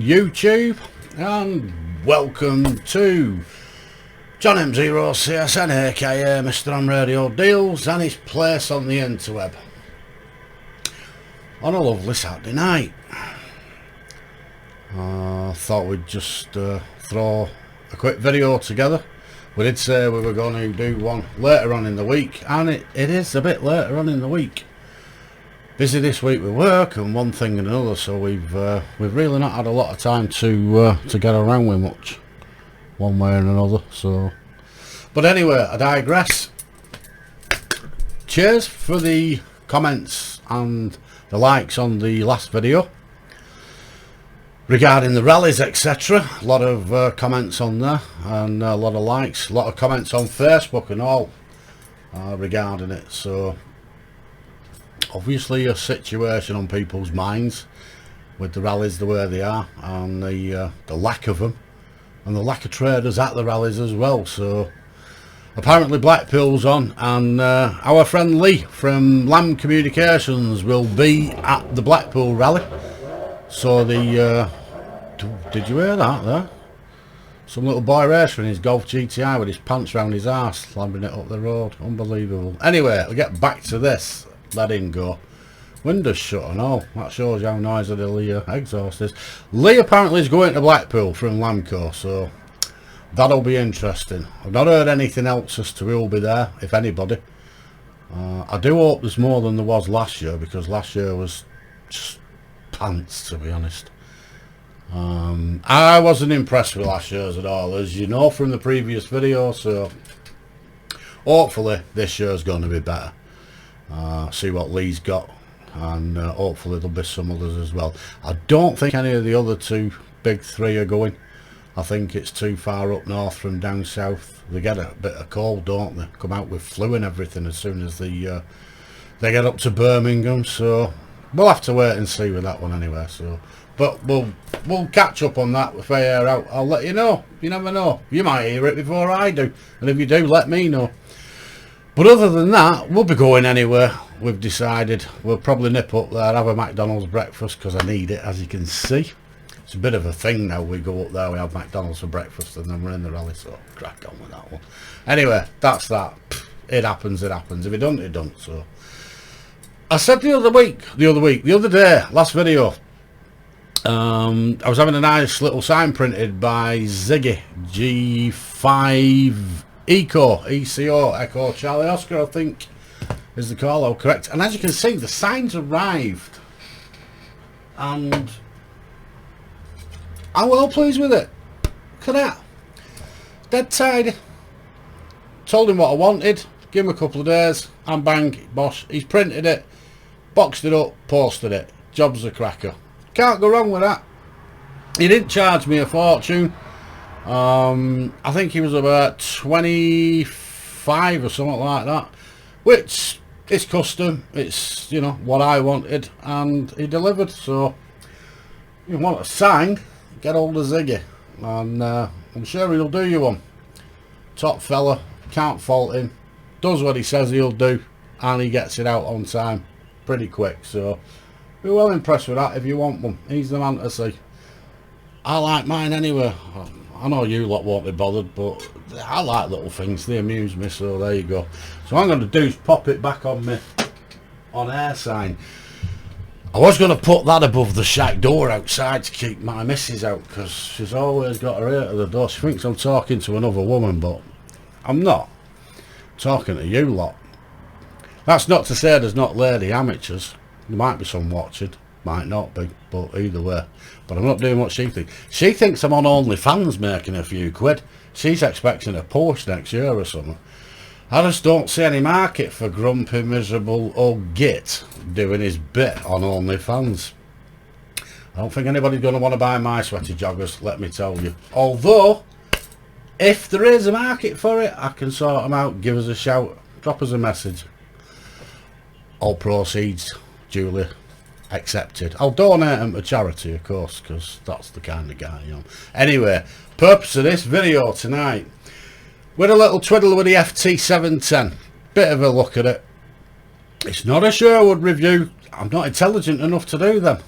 YouTube, and welcome to John M0 CSN, aka Mr. On Radio Deals, and his place on the interweb on a lovely Saturday night. I thought we'd just throw a quick video together. We did say we were going to do one later on in the week, and it is a bit later on in the week. Busy this week with work and one thing and another, so we've really not had a lot of time to get around with much, one way or another. So, but anyway, I digress. Cheers for the comments and the likes on the last video regarding the rallies, etc. A lot of comments on there, and a lot of likes, a lot of comments on Facebook and all regarding it. So obviously a situation on people's minds with the rallies the way they are, and the lack of them, and the lack of traders at the rallies as well. So apparently Blackpool's on, and our friend Lee from Lamb Communications will be at the Blackpool rally. So the did you hear that there? Some little boy racer in his Golf GTI with his pants round his arse, slamming it up the road. Unbelievable. Anyway, we'll get back to this. Let him go. Windows shut and all. That shows you how noisy the exhaust is. Lee apparently is going to Blackpool from Lamco, so that'll be interesting. I've not heard anything else as to who'll be there, if anybody. I do hope there's more than there was last year, because last year was just pants, to be honest. I wasn't impressed with last year's at all, as you know from the previous video, so hopefully this year's going to be better. See what Lee's got, and hopefully there'll be some others as well. I don't think any of the other two big three are going. I think it's too far up north from down south. They get a bit of cold, don't they? Come out with flu and everything as soon as they get up to Birmingham. So we'll have to wait and see with that one anyway. So, but we'll catch up on that if I hear out. I'll let you know. You never know. You might hear it before I do, and if you do, let me know. But other than that, we'll be going anywhere. We've decided we'll probably nip up there, have a McDonald's breakfast, because I need it, as you can see. It's a bit of a thing now. We go up there, we have McDonald's for breakfast, and then we're in the rally, so crack on with that one. Anyway, that's that. It happens, it happens. If it don't, it don't. So I said the other day, last video, I was having a nice little sign printed by Ziggy, G5 ECO, Echo Charlie Oscar, I think is the call out correct. And as you can see, the signs arrived, and I'm well pleased with it. Look at that, dead tidy. Told him what I wanted, give him a couple of days, and bang, bosh, he's printed it, boxed it up, posted it. Job's a cracker. Can't go wrong with that. He didn't charge me a fortune. I think he was about 25 or something like that, which is custom. It's, you know, what I wanted, and he delivered. So you want a sign, get hold of Ziggy, and I'm sure he'll do you one. Top fella, can't fault him, does what he says he'll do, and he gets it out on time pretty quick. So be well impressed with that. If you want one, he's the man to see. I like mine anyway. I know you lot won't be bothered, but I like little things, they amuse me, so there you go. So what I'm going to do is pop it back on me on air sign. I was going to put that above the shack door outside to keep my missus out, because she's always got her ear to the door. She thinks I'm talking to another woman, but I'm not. I'm talking to you lot. That's not to say there's not lady amateurs. There might be some watching, might not be, but either way. But I'm not doing what she thinks. She thinks I'm on OnlyFans making a few quid. She's expecting a Porsche next year or something. I just don't see any market for grumpy, miserable old git doing his bit on OnlyFans. I don't think anybody's going to want to buy my sweaty joggers, let me tell you. Although, if there is a market for it, I can sort them out. Give us a shout, drop us a message. All proceeds duly accepted. I'll donate them to charity, of course, because that's the kind of guy I am. Anyway, purpose of this video tonight, with a little twiddle with the FT710. Bit of a look at it. It's not a Sherwood review. I'm not intelligent enough to do them.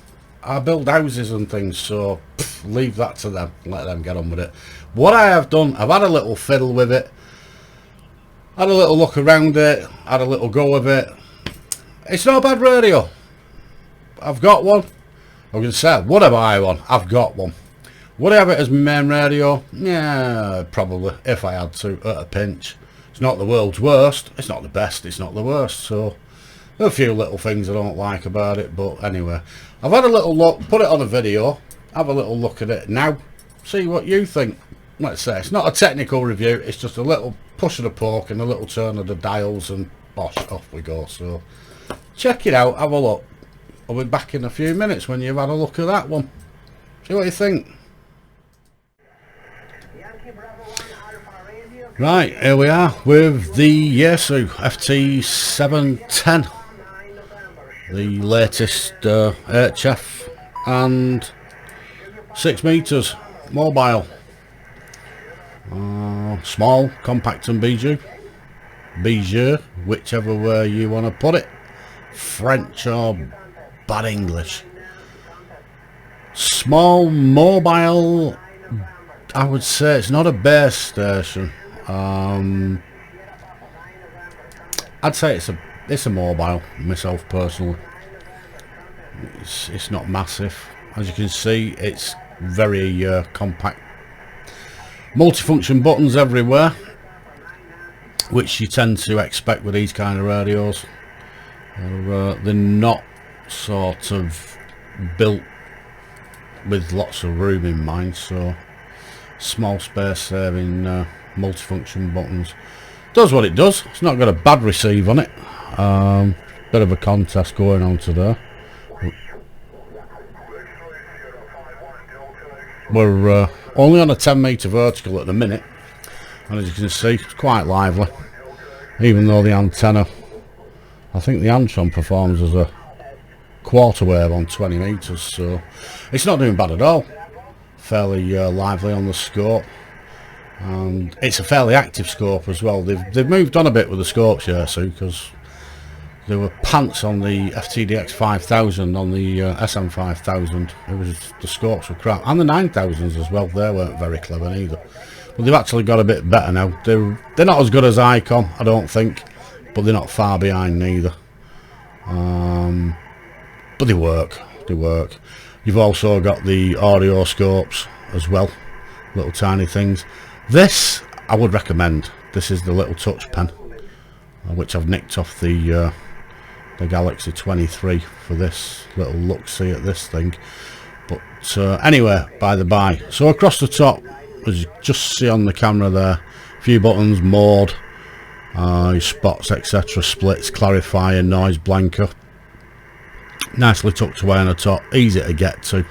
I build houses and things, so leave that to them, let them get on with it. What I have done, I've had a little fiddle with it, had a little look around it, had a little go with it. It's not a bad radio. I've got one. I was going to say, would I buy one? I've got one. Would I have it as my main radio? Yeah, probably, if I had to, at a pinch. It's not the world's worst, it's not the best, it's not the worst, so there are a few little things I don't like about it, but anyway. I've had a little look, put it on a video, have a little look at it now, see what you think. Let's say, it's not a technical review, it's just a little push of the poke and a little turn of the dials and bosh, off we go. So, check it out, have a look. I'll be back in a few minutes when you've had a look at that one. See what you think. Right, here we are with the Yaesu FT710, the latest HF and 6 meters mobile, small, compact and bijou, whichever way you want to put it, French or bad English. Small mobile, I would say it's not a base station. I'd say it's a mobile myself personally. It's not massive, as you can see. It's very compact, multifunction buttons everywhere, which you tend to expect with these kind of radios. They're not sort of built with lots of room in mind, so small space saving multifunction buttons. Does what it does. It's not got a bad receive on it. Bit of a contest going on today. We're only on a 10 meter vertical at the minute, and as you can see, it's quite lively, even though the antenna, I think the Antron performs as a quarter wave on 20 meters, so it's not doing bad at all. Fairly lively on the scope, and it's a fairly active scope as well. They've moved on a bit with the scopes, Yaesu, because there were pants on the FTDX5000, on the SM5000. It was, the scopes were crap, and the 9000s as well. They weren't very clever either, but they've actually got a bit better now. They're not as good as Icon, I don't think, but they're not far behind neither. But they work. You've also got the audio scopes as well, little tiny things. This I would recommend. This is the little touch pen, which I've nicked off the Galaxy 23 for this little look-see at this thing. But anyway, by the by, so across the top, as you just see on the camera there, a few buttons: mode, your spots, etc., splits, clarifier, noise blanker. Nicely tucked away on the top, easy to get to,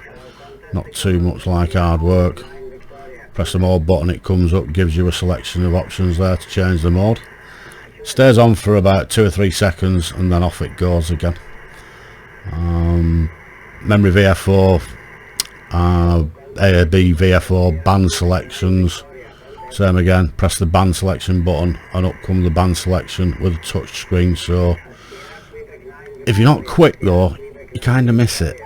not too much like hard work. Press the mode button, it comes up, gives you a selection of options there to change the mode. Stays on for about 2 or 3 seconds and then off it goes again. Memory VFO, AAB VFO, band selections, same again. Press the band selection button and up comes the band selection with a touch screen. So if you're not quick though, you kind of miss it.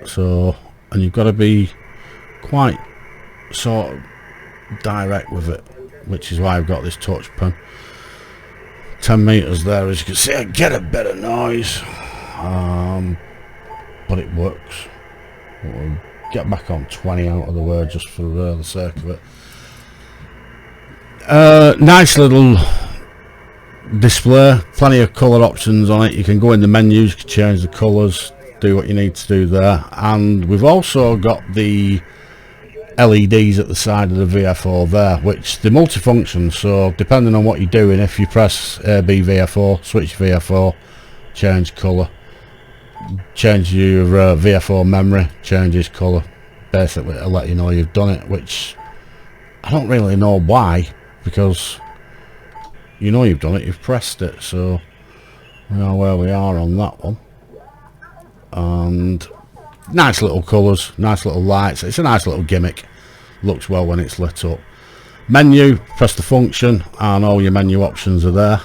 So, and you've got to be quite sort of direct with it, which is why I've got this touch pen. 10 meters there, as you can see, I get a bit of noise, but it works. We'll get back on 20 out of the way just for the sake of it. Nice little display, plenty of colour options on it. You can go in the menus, you can change the colours, do what you need to do there. And we've also got the LEDs at the side of the VFO there, which they're multifunction, so depending on what you're doing, if you press AB VFO, switch VFO, change colour, change your VFO memory, changes colour, basically to let you know you've done it, which I don't really know why, because you know you've done it, you've pressed it. So we are where we are on that one. And nice little colours, nice little lights. It's a nice little gimmick, looks well when it's lit up. Menu, press the function and all your menu options are there.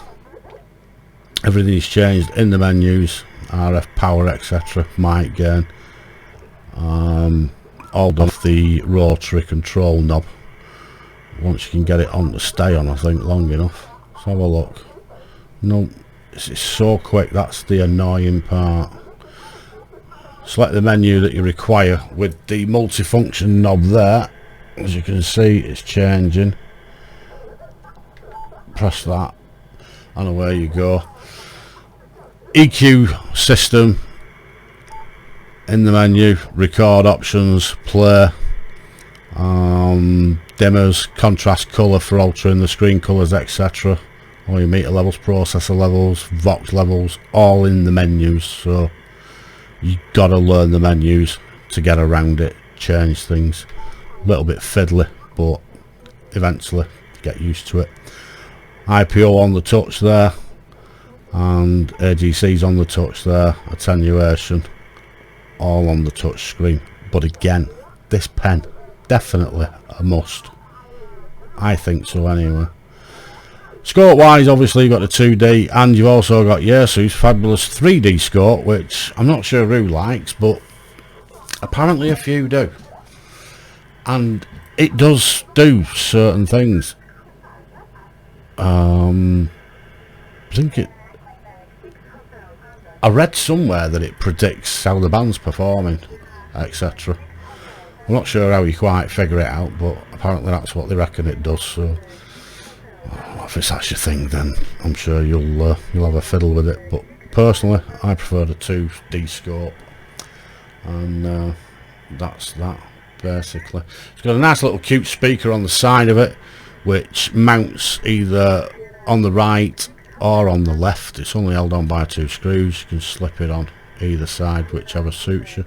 Everything's changed in the menus, RF power, etc., mic gain, all done with the rotary control knob. Once you can get it on to stay on, I think, long enough. Let's have a look. No, it's so quick, that's the annoying part. Select the menu that you require with the multifunction knob there. As you can see, it's changing. Press that and away you go. EQ system in the menu, record options, play, dimmers, contrast colour for altering the screen colours, etc. All your meter levels, processor levels, Vox levels, all in the menus. So you gotta learn the menus to get around it, change things. A little bit fiddly, but eventually get used to it. IPO on the touch there, and AGC's on the touch there, attenuation all on the touch screen. But again, this pen definitely a must, I think so anyway. Scope wise, obviously you've got the 2D, and you've also got Yaesu's fabulous 3D scope, which I'm not sure who likes, but apparently a few do, and it does do certain things. I think I read somewhere that it predicts how the band's performing, etc. I'm not sure how you quite figure it out, but apparently that's what they reckon it does. So if it's such a thing, then I'm sure you'll have a fiddle with it. But personally, I prefer the 2D scope, and that's that basically. It's got a nice little cute speaker on the side of it, which mounts either on the right or on the left. It's only held on by 2 screws. You can slip it on either side, whichever suits you.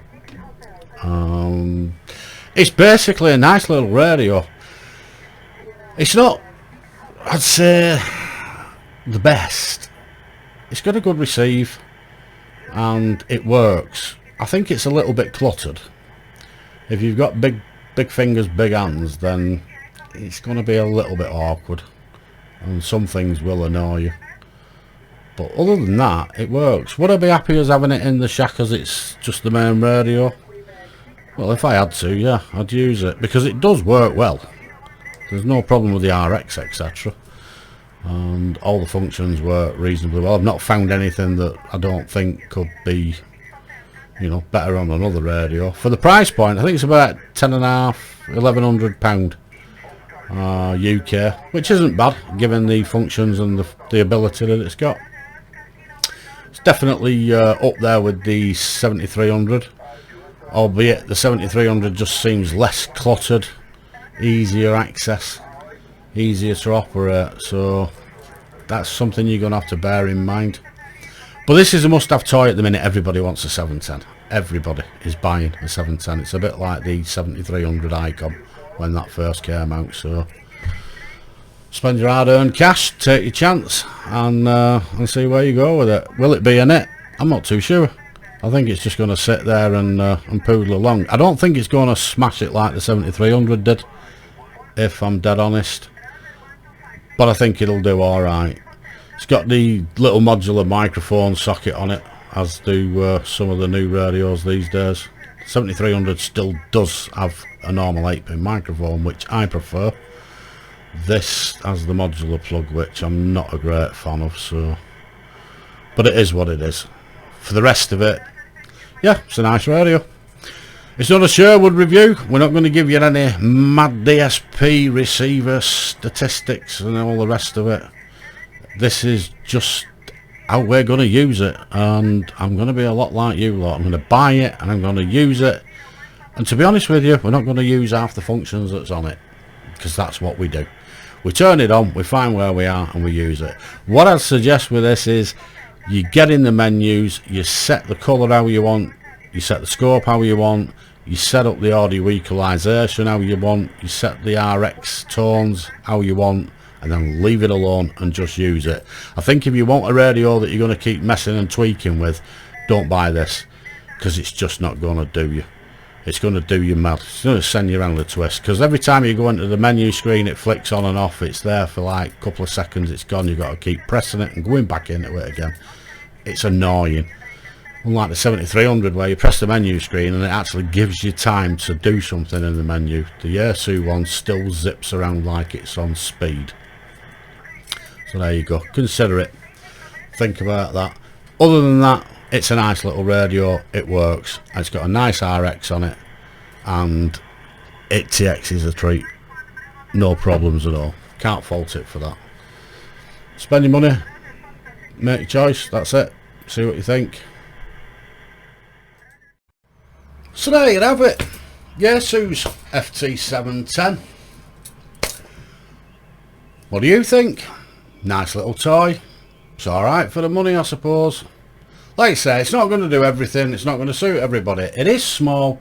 It's basically a nice little radio. It's not, I'd say, the best. It's got a good receive and it works. I think it's a little bit cluttered. If you've got big fingers, big hands, then it's going to be a little bit awkward, and some things will annoy you. But other than that, it works. Would I be happy as having it in the shack as it's just the main radio? Well, if I had to, yeah, I'd use it, because it does work well. There's no problem with the RX, etc. And all the functions work reasonably well. I've not found anything that I don't think could be, you know, better on another radio. For the price point, I think it's about £10.5, £1,100 UK, which isn't bad given the functions and the ability that it's got. It's definitely up there with the 7300, albeit the 7300 just seems less cluttered, easier access, easier to operate, so that's something you're going to have to bear in mind. But this is a must-have toy at the minute. Everybody wants a 710. Everybody is buying a 710. It's a bit like the 7300 Icon when that first came out. So spend your hard-earned cash, take your chance, and see where you go with it. Will it be in it? I'm not too sure. I think it's just going to sit there and poodle along. I don't think it's going to smash it like the 7300 did, if I'm dead honest, but I think it'll do alright. It's got the little modular microphone socket on it, as do some of the new radios these days. 7300 still does have a normal 8-pin microphone, which I prefer. This has the modular plug, which I'm not a great fan of, so, but it is what it is. For the rest of it, yeah, it's a nice radio. It's not a Sherwood review. We're not going to give you any mad DSP receiver statistics and all the rest of it. This is just how we're going to use it, and I'm going to be a lot like you lot. I'm going to buy it and I'm going to use it, and to be honest with you, we're not going to use half the functions that's on it, because that's what we do. We turn it on, we find where we are, and we use it. What I'd suggest with this is you get in the menus, you set the colour how you want, you set the scope how you want, you set up the audio equalization how you want, you set the RX tones how you want, and then leave it alone and just use it. I think if you want a radio that you're going to keep messing and tweaking with, don't buy this, because it's just not going to do you. It's going to do you mad. It's going to send you around the twist, because every time you go into the menu screen it flicks on and off. It's there for like a couple of seconds, it's gone. You've got to keep pressing it and going back into it again. It's annoying. Unlike the 7300 where you press the menu screen and it actually gives you time to do something in the menu, the Yaesu one still zips around like it's on speed. So there you go, consider it, think about that. Other than that, it's a nice little radio, it works, and it's got a nice RX on it, and it TXs a treat, no problems at all, can't fault it for that. Spend your money, make your choice, that's it, see what you think. So there you have it, Yaesu's FT710. What do you think? Nice little toy, it's alright for the money I suppose. Like I say, it's not going to do everything, it's not going to suit everybody. It is small,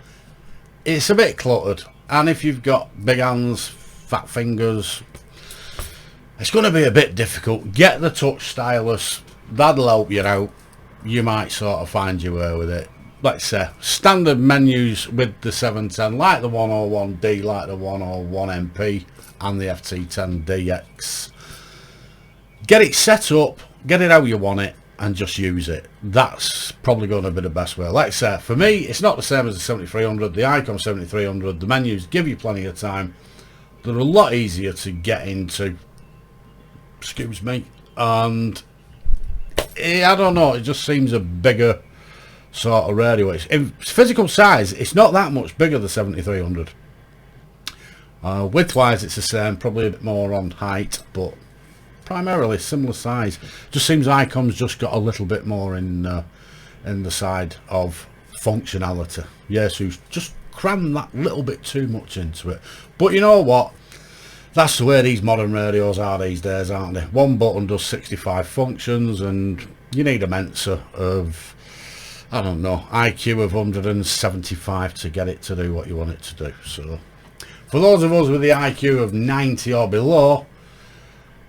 it's a bit cluttered, and if you've got big hands, fat fingers, it's going to be a bit difficult. Get the touch stylus, that'll help you out, you might sort of find your way with it. Like I say, standard menus with the 710, like the 101D, like the 101MP and the FT10DX. Get it set up, get it how you want it, and just use it. That's probably going to be the best way. Like I said, for me, it's not the same as the 7300, the Icon 7300. The menus give you plenty of time. They're a lot easier to get into, excuse me, and I don't know, it just seems a bigger sort of radio. In physical size, it's not that much bigger than 7300. Width-wise, it's the same, probably a bit more on height, but primarily similar size. Just seems Icon's just got a little bit more in the side of functionality. Yaesu's just crammed that little bit too much into it. But you know what? That's the way these modern radios are these days, aren't they? One button does 65 functions, and you need a Mensa of, I don't know, IQ of 175 to get it to do what you want it to do. So for those of us with the IQ of 90 or below,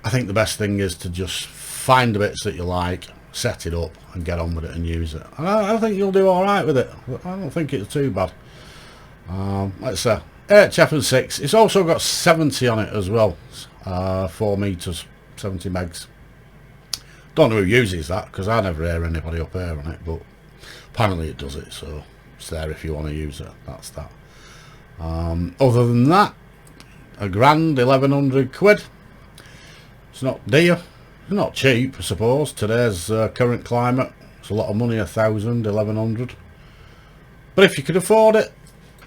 I think the best thing is to just find the bits that you like, set it up and get on with it and use it. And I think you'll do alright with it. I don't think it's too bad. Let's say 8F6. It's also got 70 on it as well. 4 meters, 70 megs. Don't know who uses that because I never hear anybody up here on it, but apparently it does it, so it's there if you want to use it. That's that. Other than that, a grand 1100 quid. It's not dear, it's not cheap I suppose. Today's current climate, it's a lot of money, 1,000, 1,100. But if you could afford it,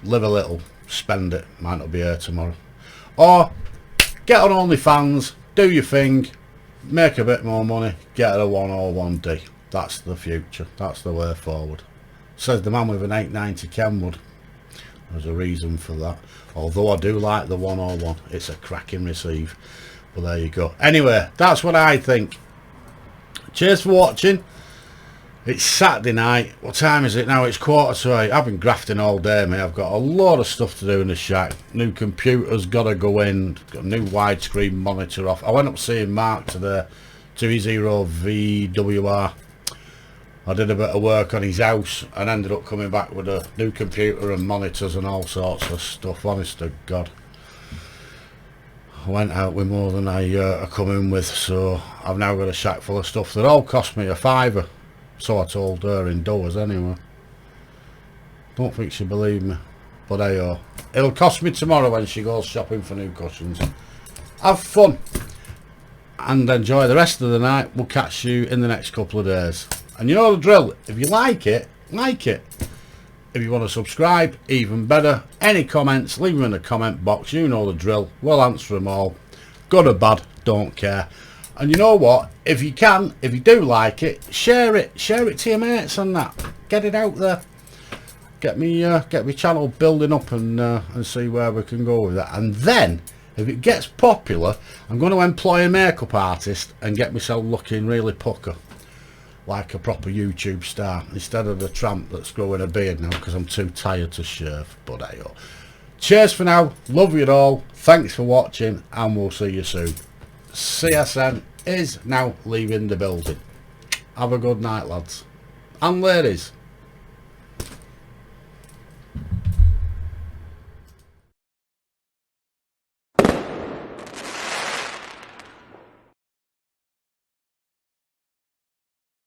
live a little, spend it, might not be here tomorrow. Or get on OnlyFans, do your thing, make a bit more money, get a 101D. That's the future, that's the way forward. Says the man with an 890 Kenwood. There's a reason for that. Although I do like the 101, it's a cracking receive. Well, there you go. Anyway, that's what I think. Cheers for watching. It's Saturday night. What time is it now? It's 7:45. I've been grafting all day, mate. I've got a lot of stuff to do in the shack. New computer's got to go in. Got a new widescreen monitor off. I went up seeing Mark today, 2E0VWR. I did a bit of work on his house and ended up coming back with a new computer and monitors and all sorts of stuff. Honest to God. I went out with more than I come in with, so I've now got a shack full of stuff that all cost me a £5. So I told her indoors anyway. Don't think she believed me, but hey, it'll cost me tomorrow when she goes shopping for new cushions. Have fun and enjoy the rest of the night. We'll catch you in the next couple of days. And you know the drill, if you like it, like it. If you want to subscribe, even better. Any comments, leave them in the comment box. You know the drill. We'll answer them all. Good or bad, don't care. And you know what? If you can, if you do like it, share it. Share it to your mates and that. Get it out there. Get me channel building up and see where we can go with that. And then, if it gets popular, I'm going to employ a makeup artist and get myself looking really pucker. Like a proper YouTube star instead of the tramp that's growing a beard now because I'm too tired to shave. But hey, cheers for now, love you all, thanks for watching, and we'll see you soon. CSN is now leaving the building. Have a good night, lads and ladies.